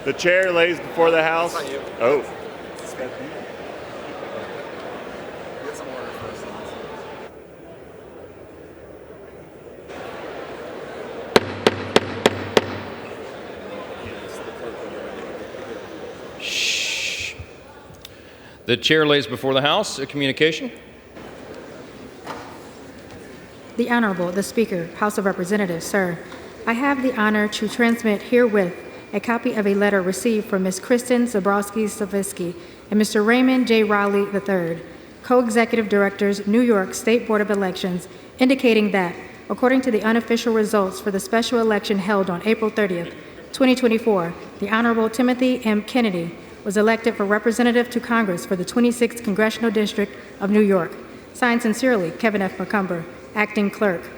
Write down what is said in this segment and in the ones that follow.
The chair lays before the House. Oh. Get some order first. Shh. The chair lays before the House a communication. The Honorable, the Speaker, House of Representatives, sir. I have the honor to transmit herewith a copy of a letter received from Ms. Kristen Zabrowski-Savitsky and Mr. Raymond J. Rowley III, Co-Executive Directors, New York State Board of Elections, indicating that, according to the unofficial results for the special election held on April 30th, 2024, the Honorable Timothy M. Kennedy was elected for Representative to Congress for the 26th Congressional District of New York. Signed sincerely, Kevin F. McCumber, Acting Clerk.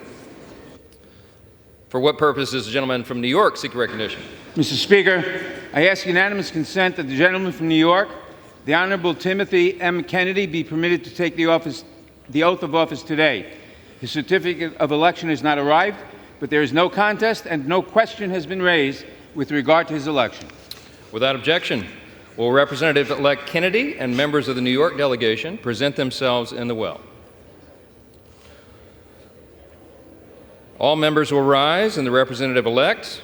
For what purpose does the gentleman from New York seek recognition? Mr. Speaker, I ask unanimous consent that the gentleman from New York, the Honorable Timothy M. Kennedy, be permitted to take the oath of office today. His certificate of election has not arrived, but there is no contest and no question has been raised with regard to his election. Without objection, will Representative-elect Kennedy and members of the New York delegation present themselves in the well? All members will rise, and the representative-elect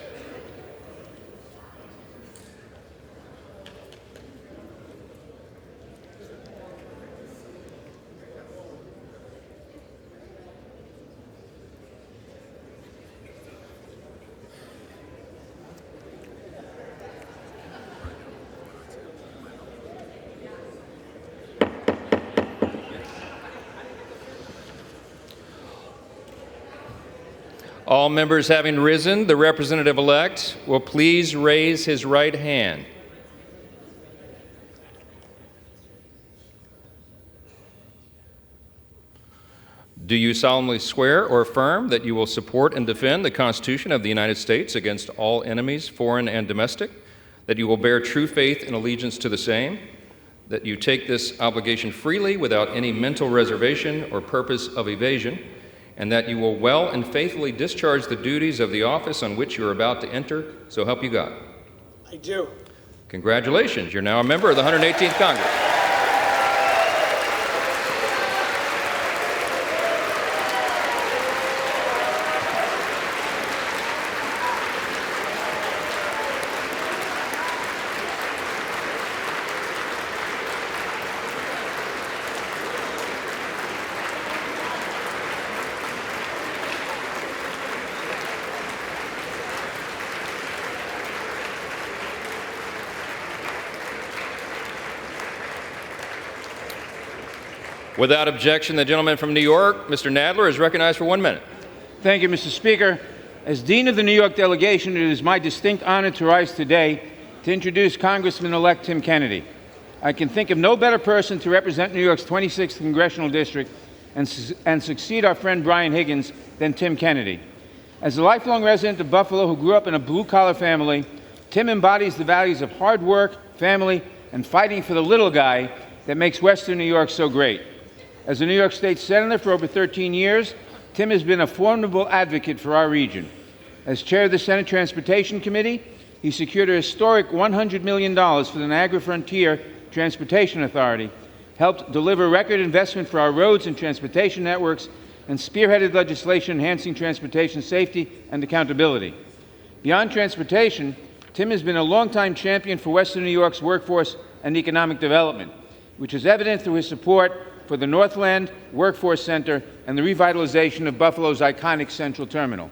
All members having risen, the representative-elect will please raise his right hand. Do you solemnly swear or affirm that you will support and defend the Constitution of the United States against all enemies, foreign and domestic, that you will bear true faith and allegiance to the same, that you take this obligation freely without any mental reservation or purpose of evasion, and that you will well and faithfully discharge the duties of the office on which you are about to enter, so help you God? I do. Congratulations, you're now a member of the 118th Congress. Without objection, the gentleman from New York, Mr. Nadler, is recognized for 1 minute. Thank you, Mr. Speaker. As Dean of the New York delegation, it is my distinct honor to rise today to introduce Congressman-elect Tim Kennedy. I can think of no better person to represent New York's 26th Congressional District and succeed our friend Brian Higgins than Tim Kennedy. As a lifelong resident of Buffalo who grew up in a blue-collar family, Tim embodies the values of hard work, family, and fighting for the little guy that makes Western New York so great. As a New York State Senator for over 13 years, Tim has been a formidable advocate for our region. As chair of the Senate Transportation Committee, he secured a historic $100 million for the Niagara Frontier Transportation Authority, helped deliver record investment for our roads and transportation networks, and spearheaded legislation enhancing transportation safety and accountability. Beyond transportation, Tim has been a longtime champion for Western New York's workforce and economic development, which is evident through his support for the Northland Workforce Center and the revitalization of Buffalo's iconic Central Terminal.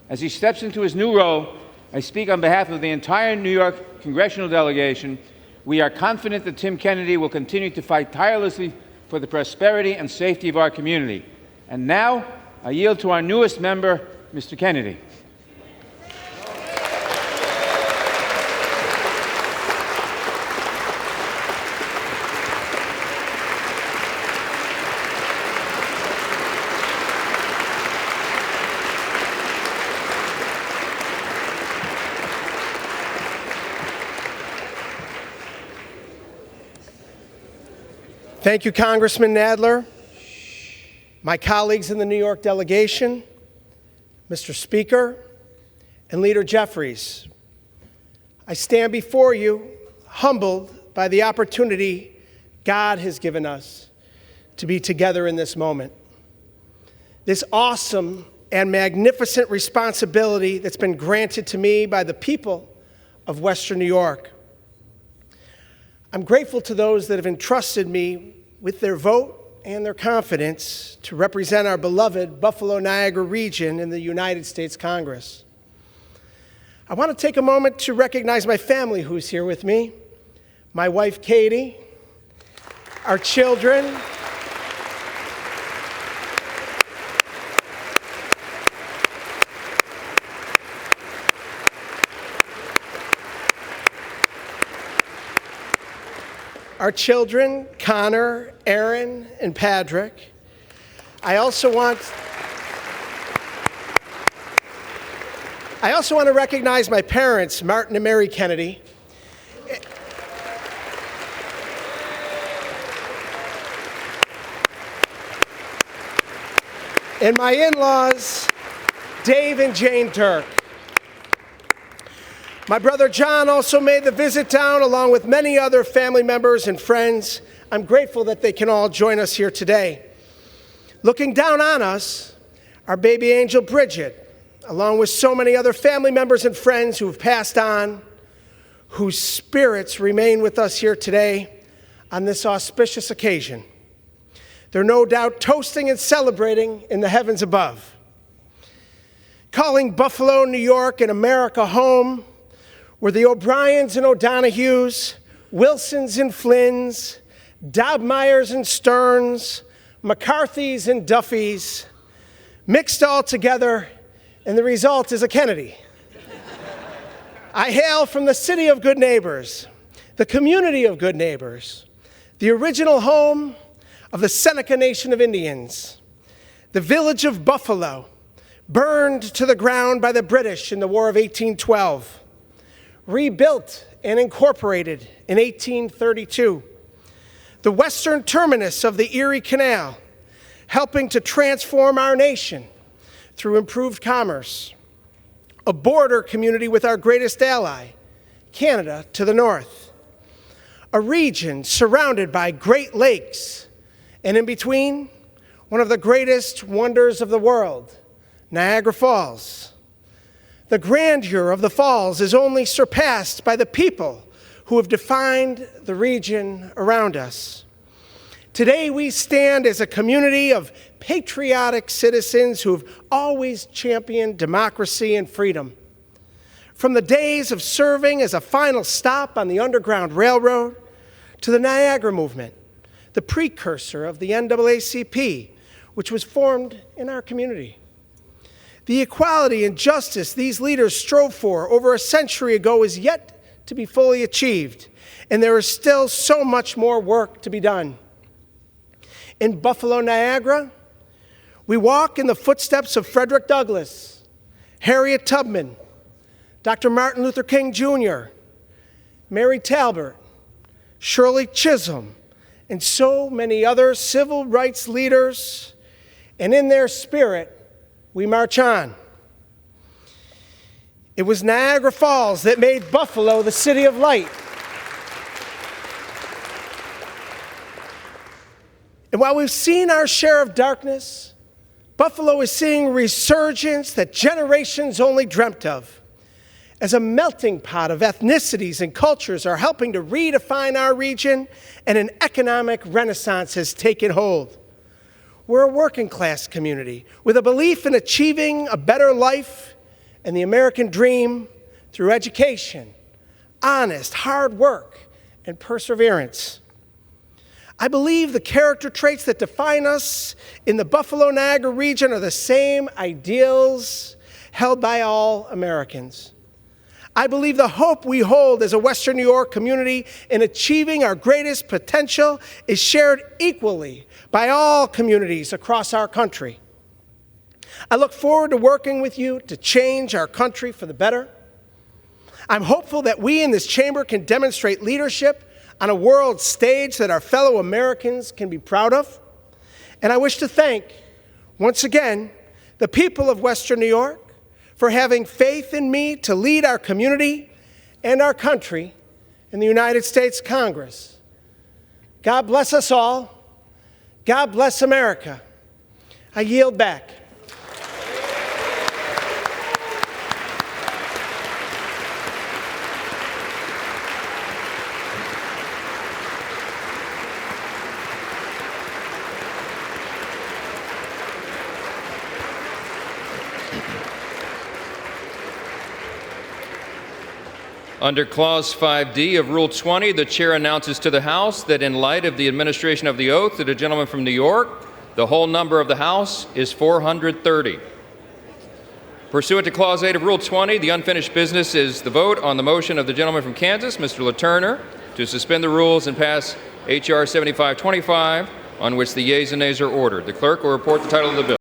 As he steps into his new role, I speak on behalf of the entire New York congressional delegation. We are confident that Tim Kennedy will continue to fight tirelessly for the prosperity and safety of our community. And now, I yield to our newest member, Mr. Kennedy. Thank you, Congressman Nadler, my colleagues in the New York delegation, Mr. Speaker, and Leader Jeffries. I stand before you humbled by the opportunity God has given us to be together in this moment. This awesome and magnificent responsibility that's been granted to me by the people of Western New York. I'm grateful to those that have entrusted me with their vote and their confidence to represent our beloved Buffalo-Niagara region in the United States Congress. I want to take a moment to recognize my family who's here with me, my wife Katie, our children, Connor, Aaron, and Patrick. I also want to recognize my parents, Martin and Mary Kennedy. And my in-laws, Dave and Jane Turk. My brother John also made the visit down along with many other family members and friends. I'm grateful that they can all join us here today. Looking down on us, our baby angel Bridget, along with so many other family members and friends who have passed on, whose spirits remain with us here today on this auspicious occasion. They're no doubt toasting and celebrating in the heavens above. Calling Buffalo, New York, and America home were the O'Briens and O'Donohues, Wilsons and Flynns, Dobmeyers and Stearns, McCarthys and Duffys, mixed all together, and the result is a Kennedy. I hail from the city of good neighbors, the community of good neighbors, the original home of the Seneca Nation of Indians, the village of Buffalo, burned to the ground by the British in the War of 1812, rebuilt and incorporated in 1832, the western terminus of the Erie Canal, helping to transform our nation through improved commerce, a border community with our greatest ally, Canada, to the north, a region surrounded by Great Lakes, and in between, one of the greatest wonders of the world, Niagara Falls. The grandeur of the falls is only surpassed by the people who have defined the region around us. Today we stand as a community of patriotic citizens who have always championed democracy and freedom. From the days of serving as a final stop on the Underground Railroad to the Niagara Movement, the precursor of the NAACP, which was formed in our community. The equality and justice these leaders strove for over a century ago is yet to be fully achieved, and there is still so much more work to be done. In Buffalo, Niagara, we walk in the footsteps of Frederick Douglass, Harriet Tubman, Dr. Martin Luther King Jr., Mary Talbot, Shirley Chisholm, and so many other civil rights leaders, and in their spirit, we march on. It was Niagara Falls that made Buffalo the city of light. And while we've seen our share of darkness, Buffalo is seeing a resurgence that generations only dreamt of, as a melting pot of ethnicities and cultures are helping to redefine our region, and an economic renaissance has taken hold. We're a working class community with a belief in achieving a better life and the American dream through education, honest, hard work, and perseverance. I believe the character traits that define us in the Buffalo-Niagara region are the same ideals held by all Americans. I believe the hope we hold as a Western New York community in achieving our greatest potential is shared equally by all communities across our country. I look forward to working with you to change our country for the better. I'm hopeful that we in this chamber can demonstrate leadership on a world stage that our fellow Americans can be proud of. And I wish to thank, once again, the people of Western New York for having faith in me to lead our community and our country in the United States Congress. God bless us all. God bless America. I yield back. Under Clause 5D of Rule 20, the Chair announces to the House that in light of the administration of the oath to the gentleman from New York, the whole number of the House is 430. Pursuant to Clause 8 of Rule 20, the unfinished business is the vote on the motion of the gentleman from Kansas, Mr. LaTurner, to suspend the rules and pass H.R. 7525, on which the yeas and nays are ordered. The clerk will report the title of the bill.